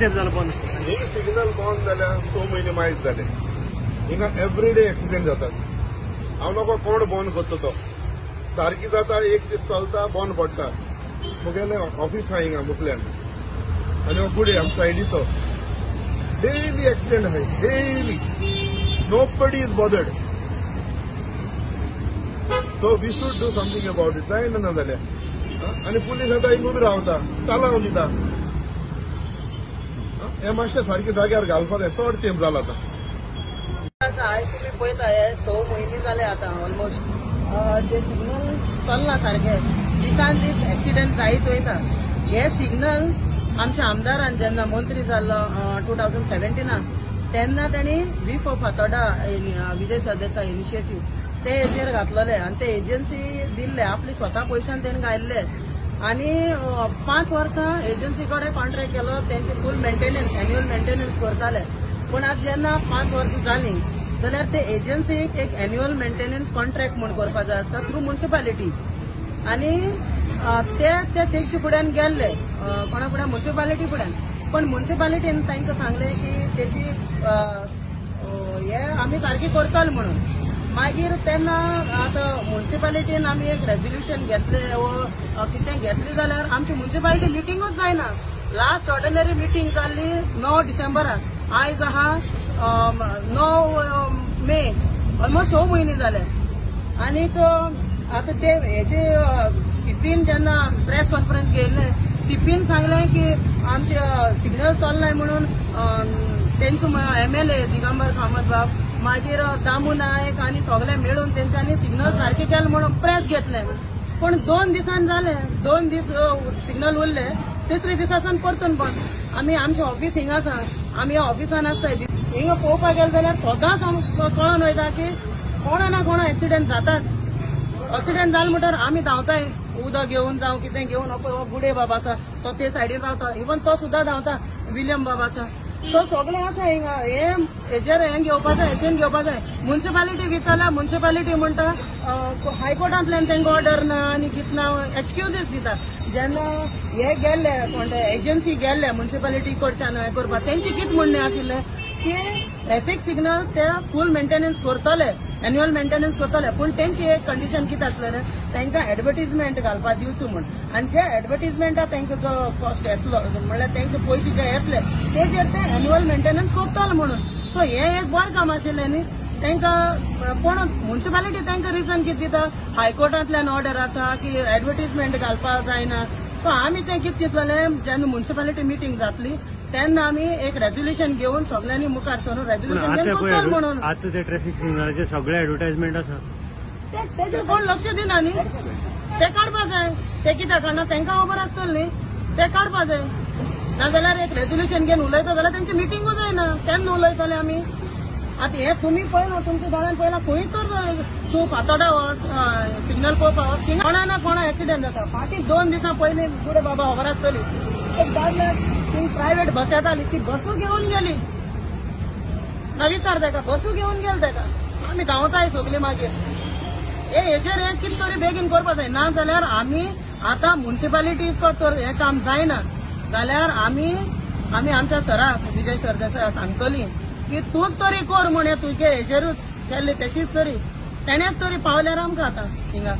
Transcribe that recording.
तेंप जालो बंद? ही सिग्नल बंद जाल्यार 6 म्हयने मायज जाले. हिंगा एवरीडे एक्सिडेंट जातात. हांव नको कोण बंद करता तो. सारकी जाता, एक दीस चलता, बंद पडटा. मुगेलें ऑफिस आहा हिंगा मुखल्यान आनी हो फुडें आमच्या सायडीचो. डेली एक्सिडेंट आहाय, daily. Nobody is bothered. So we should do something about it. जायना ना जाल्यार. आनी पुलीस आतां हिंग उबी रावता, तालांव दिता. हे मातशें सारके जाग्यार घालपाक जाय. चड तेंप जाला आतां. आज तुम्ही पळयता हे 6 म्हयने जाले आता ऑलमोस्ट ते सिग्नल चलना सारखे. दिसान दीस एक्सिडेंट जायत वयता. हे सिग्नल आमच्या आमदारान जेन्ना मंत्री जाल्लो 2017 तेन्ना त्यांनी V for Fatorda Vijay Sardesai initiative ते हेजेर घातलेले आनी ते एजन्सी दिल्ले आपले स्वता पयशान तेणे घायल्ले आनी 5 वर्सां एजन्सी कडेन कॉन्ट्रॅक्ट केलो. त्यांचे फूल मेंटेनन्स एन्युअल मेंटेनन्स करताले. पण आज जेन्ना 5 वर्सां जाली जाल्यार ते एजन्सीक एक एन्युअल मेंटेनन्स कॉन्ट्रॅक्ट म्हूण करपाक जाय आसता थ्रू म्युनिसिपालिटी आनी ते तेंचे फुड्यान गेल्ले कोणा फुड्यान म्युनिसिपालिटी फुड्यान. पण म्युनिसिपालिटीन तांकां सांगले की तेची हे आमी सारकी करतले म्हणून. मागीर तेन्ना आतां म्युनिसिपालिटीन आमी एक रेजोल्युशन घेतले वा कितें घेतले जाल्यार आमची म्युनिसिपालिटी मिटींगूच जायना. लास्ट ऑर्डिनरी मिटींग जाल्ली 9 डिसेंबराक. आयज आहा 9 मे. ऑलमोस्ट 6 म्हयने जाले. आनीक आतां ते हेजे सीपीन जेन्ना प्रेस कॉन्फरन्स घेयल्ले सीपीन सांगलें की आमचे सिग्नल चलनाय म्हणून तेंचो MLA दिगंबर कामत बाब मागीर दामू नायक आनी सगळे मेळून तेंच्यांनी सिग्नल सारके केले म्हणून प्रेस घेतले. पण 2 दिसान जाले. 2 दीस सिग्नल उरले. तिसरे दिसासान परतून बंद. आमी आमचे ऑफिस हिंगा आसा. आमी ऑफिसान आसताय. हिंगा पळोवपाक गेले जाल्यार सदांच कळून वयता की कोणा ना कोणा एक्सिडेंट जाताच. एक्सिडेंट जाले म्हणल्यार आमी धांवताय उदक घेवन जावं कितें घेवन. गुडे बाबा आसा तो ते सायडीन रावता. इवन तो सुद्दां धांवता. विलियम बाबा आसा तो सगळे आसा हिंगा. हेजेर हें घेवपाक जाय, एक्शन घेवपाक जाय. म्युनिसिपालिटी विचारल्यार म्युनिसिपालिटी म्हणटा हायकोर्टांतल्यान तांकां ऑर्डर ना आनी कितें ना एक्सक्युजीस दिता. जेन्ना हे गेल्ले कोण एजन्सी गेल्ले म्युनिसिपालिटी कडच्यान हें करपाक तेंची कितें म्हणणें आशिल्लें की ट्रॅफिक सिग्नल ते फूल मेंटेनन्स करतले, एन्युअल मेंटेनन्स करतले. पण तेंची एक कंडिशन कितें आसलें तांकां एडवर्टिजमेंट घालपाक दिवचो म्हूण. आनी जे एडवर्टिजमेंटा तांकां जो कॉस्ट येतलो म्हणल्यार तांचे पयशे जे येतले तेजेर ते एन्युअल मेंटेनन्स करतले म्हणून. सो हें एक बरें काम आशिल्लें न्ही. तांकां पण म्युनिसिपालिटी तांकां रिजन कितें दिता हायकोर्टांतल्यान ऑर्डर आसा की एडवर्टिजमेंट घालपाक जायना. सो आमी तें कितें चिंतलेलें जेन्ना म्युनिसिपालिटी मिटींग जातली तेन्ना आमी एक रेजोल्युशन घेवन सगळ्यांनी मुखार सरून रेजोल्युशन घेवन म्हणून. आता ते ट्रॅफिक सिग्नलाचे सगळे एडवर्टायजमेंट आसा तेजेर कोण लक्ष दिना न्ही. ते काडपा जाय. ते कित्याक काडना तांकां खबर आसतलें न्ही. ते काडपा जाय. नाजाल्यार एक रेजोल्युशन घेवन उलयता जाल्यार तेंची मिटींगूच जायना. केन्ना उलयतले आमी. आतां हें तुमी पळयना तुमच्या दोळ्यान पळयला खंय तर तूं फातोर्डा वच सिग्नल पळोवपाक वच थिंगा कोणा ना कोणा एक्सिडेंट जाता. फाटीं 2 दिसां पयलीं गुडे बाबा खबर आसतली एक दादल्याक ती प्रायवेट बस येताली ती बसू घेवन गेली. विचार ताका बसू घेवन गेल ताका. आमी धांवताय सगळीं मागीर. हेजेर हें कितें तरी बेगीन करपा जाय. ना जाल्यार आमी आतां म्युनिसिपालिटीचो तर हें काम जायना जाल्यार आमी आमच्या सराक विजय सरदेसाय सांगतलीं की तूंच तरी कर म्हण तुगे हेजेरूच केल्ली तशीच तरी तेणेच तरी पावल्यार आमकां आतां हिंगा.